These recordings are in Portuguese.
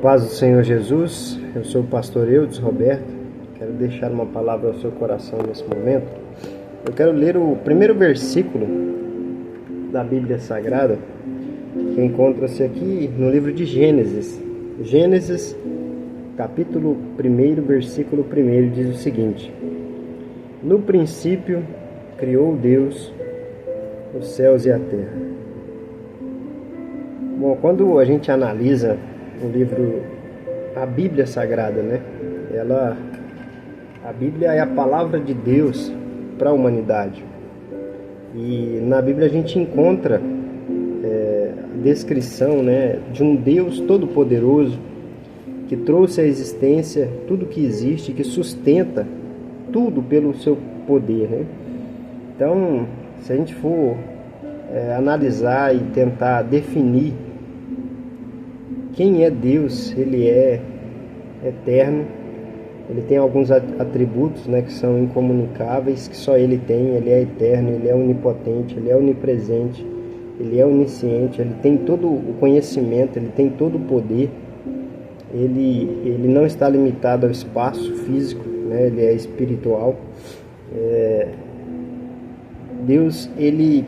paz do Senhor Jesus, eu sou o pastor Eudes Roberto, quero deixar uma palavra ao seu coração nesse momento. Eu quero ler o primeiro versículo da Bíblia Sagrada, que encontra-se aqui no livro de Gênesis. Gênesis, capítulo 1, versículo 1, diz o seguinte: No princípio criou Deus os céus e a terra. Bom, quando a gente analisa o livro, a Bíblia Sagrada, né? A Bíblia é a palavra de Deus para a humanidade. E na Bíblia a gente encontra a descrição, né, de um Deus todo-poderoso que trouxe à existência tudo que existe, que sustenta tudo pelo seu poder, né? Então, se a gente for analisar e tentar definir quem é Deus, Ele é eterno, Ele tem alguns atributos, né, que são incomunicáveis, que só Ele tem. Ele é eterno, Ele é onipotente, Ele é onipresente, Ele é onisciente, Ele tem todo o conhecimento, Ele tem todo o poder. Ele não está limitado ao espaço físico, né, Ele é espiritual. Deus, Ele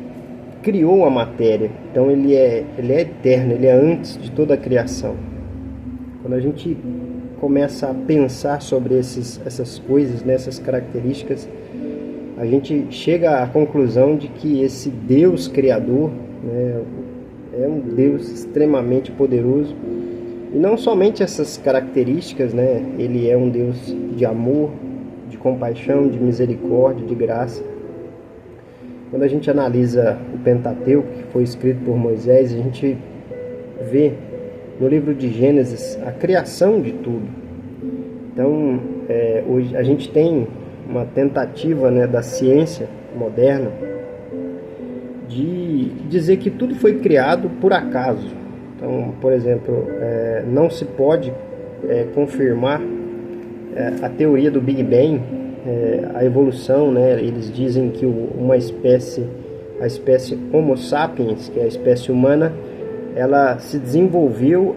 criou a matéria, então ele é eterno, ele é antes de toda a criação. Quando a gente começa a pensar sobre essas coisas, nessas características, a gente chega à conclusão de que esse Deus criador, né, é um Deus extremamente poderoso. E não somente essas características, né, ele é um Deus de amor, de compaixão, de misericórdia, de graça. Quando a gente analisa o Pentateuco, que foi escrito por Moisés, a gente vê no livro de Gênesis a criação de tudo. Então, hoje a gente tem uma tentativa, né, da ciência moderna de dizer que tudo foi criado por acaso. Então, por exemplo, não se pode confirmar a teoria do Big Bang, a evolução, né? Eles dizem que a espécie Homo sapiens, que é a espécie humana, ela se desenvolveu,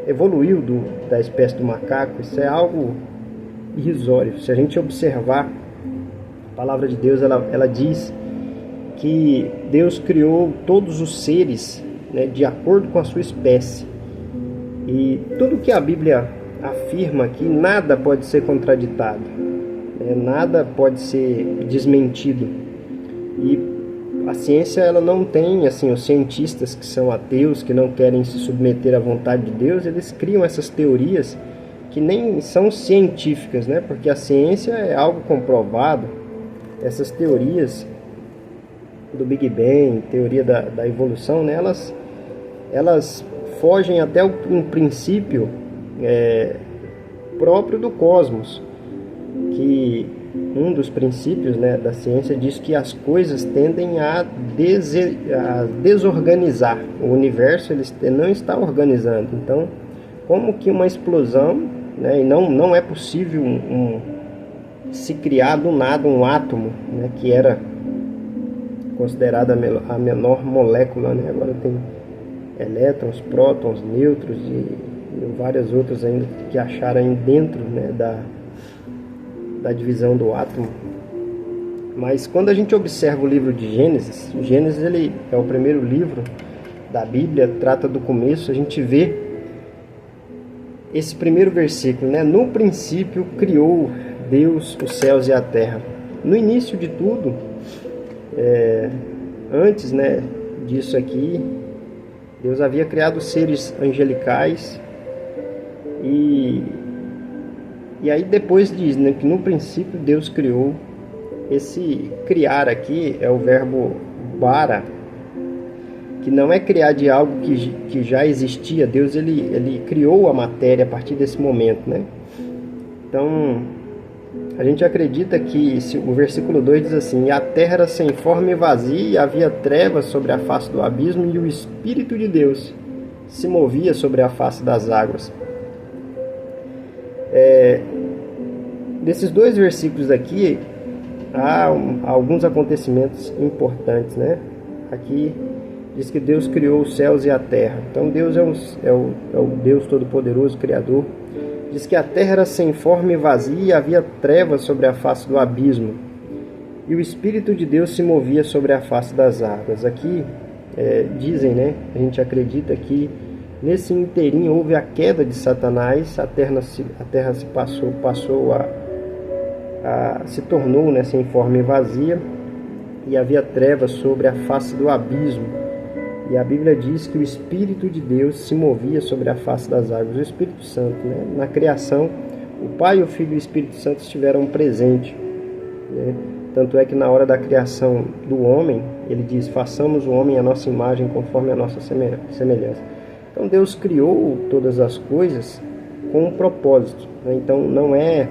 evoluiu da espécie do macaco. Isso é algo irrisório. Se a gente observar a palavra de Deus, ela diz que Deus criou todos os seres, né, de acordo com a sua espécie. E tudo que a Bíblia afirma que nada pode ser contraditado, nada pode ser desmentido. E a ciência, ela não tem, assim, os cientistas que são ateus, que não querem se submeter à vontade de Deus, eles criam essas teorias que nem são científicas, né? Porque a ciência é algo comprovado. Essas teorias do Big Bang, teoria da evolução, né? Elas fogem até um princípio próprio do cosmos, que um dos princípios, né, da ciência diz que as coisas tendem a desorganizar. O universo ele não está organizando. Então, como que uma explosão, né, e não é possível se criar do nada um átomo, né, que era considerada a menor molécula, né? Agora tem elétrons, prótons, nêutrons e várias outras ainda que acharam aí dentro, né, da divisão do átomo. Mas quando a gente observa o livro de Gênesis, o Gênesis ele é o primeiro livro da Bíblia, trata do começo. A gente vê esse primeiro versículo, né? No princípio criou Deus os céus e a terra. No início de tudo, antes, né, disso aqui, Deus havia criado seres angelicais. E aí depois diz, né, que no princípio Deus criou. Esse criar aqui é o verbo bara, que não é criar de algo que já existia. Deus ele criou a matéria a partir desse momento, né? Então a gente acredita que o versículo 2 diz assim: e a terra era sem forma e vazia, e havia trevas sobre a face do abismo, e o Espírito de Deus se movia sobre a face das águas. Desses dois versículos aqui há alguns acontecimentos importantes, né? Aqui diz que Deus criou os céus e a terra. Então Deus é o Deus Todo-Poderoso, Criador. Diz que a terra era sem forma e vazia e havia trevas sobre a face do abismo. E o Espírito de Deus se movia sobre a face das águas. Aqui dizem, né? A gente acredita que nesse inteirinho houve a queda de Satanás, a terra se tornou, né, sem forma e vazia, e havia trevas sobre a face do abismo. E a Bíblia diz que o Espírito de Deus se movia sobre a face das águas, o Espírito Santo, né? Na criação, o Pai, o Filho e o Espírito Santo estiveram presentes, né? Tanto é que na hora da criação do homem, ele diz: façamos o homem à nossa imagem, conforme a nossa semelhança. Então Deus criou todas as coisas com um propósito, né? Então não é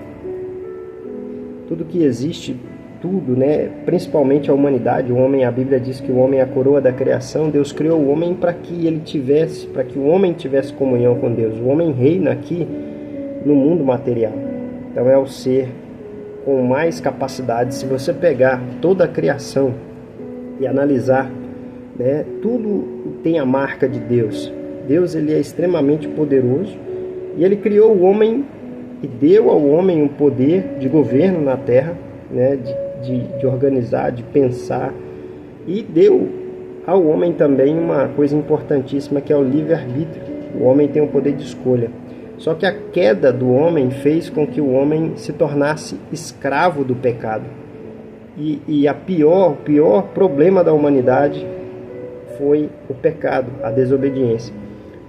tudo que existe, tudo, né? Principalmente a humanidade, o homem, a Bíblia diz que o homem é a coroa da criação. Deus criou o homem para que o homem tivesse comunhão com Deus. O homem reina aqui no mundo material. Então é o ser com mais capacidade. Se você pegar toda a criação e analisar, né, tudo tem a marca de Deus. Deus, ele é extremamente poderoso e ele criou o homem e deu ao homem um poder de governo na terra, né, de organizar, de pensar, e deu ao homem também uma coisa importantíssima, que é o livre-arbítrio. O homem tem o poder de escolha. Só que a queda do homem fez com que o homem se tornasse escravo do pecado. E o pior problema da humanidade foi o pecado, a desobediência.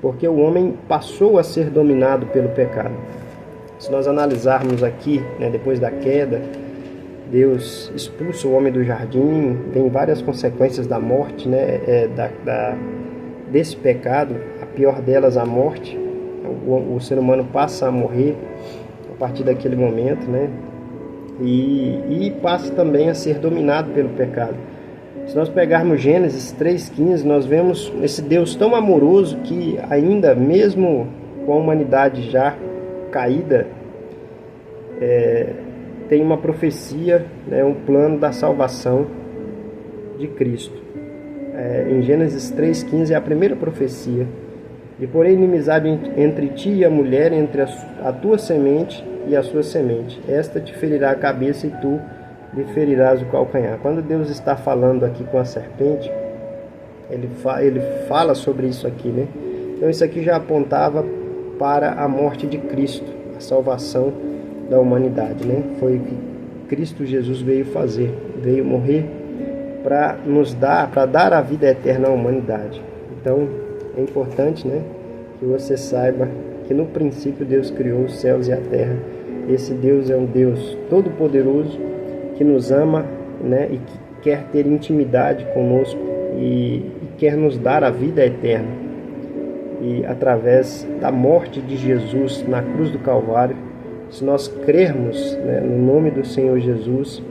Porque o homem passou a ser dominado pelo pecado. Se nós analisarmos aqui, né, depois da queda, Deus expulsa o homem do jardim, vem várias consequências da morte, né, desse pecado, a pior delas a morte. O ser humano passa a morrer a partir daquele momento, né, e passa também a ser dominado pelo pecado. Se nós pegarmos Gênesis 3,15, nós vemos esse Deus tão amoroso que ainda, mesmo com a humanidade já caída, tem uma profecia, né, um plano da salvação de Cristo. Em Gênesis 3,15 é a primeira profecia. E porém inimizade entre ti e a mulher, entre a tua semente e a sua semente. Esta te ferirá a cabeça e tu lhe ferirás o calcanhar. Quando Deus está falando aqui com a serpente, ele fala sobre isso aqui, né? Então isso aqui já apontava para a morte de Cristo, a salvação da humanidade, né? Foi o que Cristo Jesus veio fazer, veio morrer para dar a vida eterna à humanidade. Então é importante, né, que você saiba que no princípio Deus criou os céus e a terra. Esse Deus é um Deus todo-poderoso que nos ama, né, e que quer ter intimidade conosco e quer nos dar a vida eterna. E através da morte de Jesus na cruz do Calvário, se nós crermos, né, no nome do Senhor Jesus,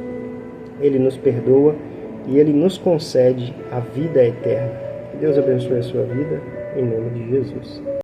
Ele nos perdoa e Ele nos concede a vida eterna. Que Deus abençoe a sua vida, em nome de Jesus.